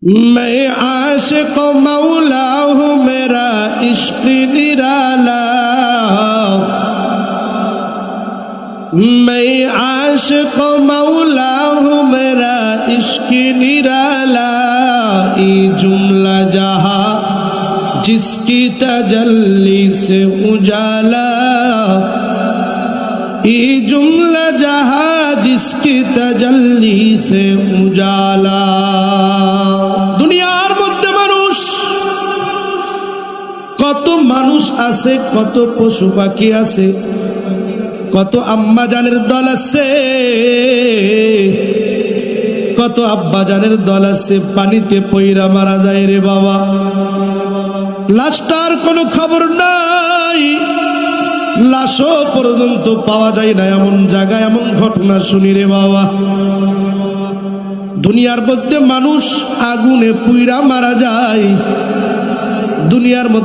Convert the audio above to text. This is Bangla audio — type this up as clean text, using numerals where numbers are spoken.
मैं आशिक मौला हूँ मेरा इश्क निराला, मैं आशिक मौला हूँ मेरा इश्क निराला। ये जुमला जहाँ जिसकी तजल्ली से उजाला, ये जुमला जहाँ जिसकी तजल्ली से उजाला। দুনিয়ার মধ্যে মানুষ কত মানুষ আছে, কত পশু পাখি আছে, কত আম্মা জানের দল আছে, কত আব্বা জানের দল আছে, পানিতে পইরা মারা যায় রে বাবা, লাশটার কোনো খবর নাই, লাশও পর্যন্ত পাওয়া যায় না, এমন জায়গায় এমন ঘটনা শুনি রে বাবা। দুনিয়ার মধ্যে মানুষ আগুনে পুইরা মারা যায়, দুনিয়ার মধ্যে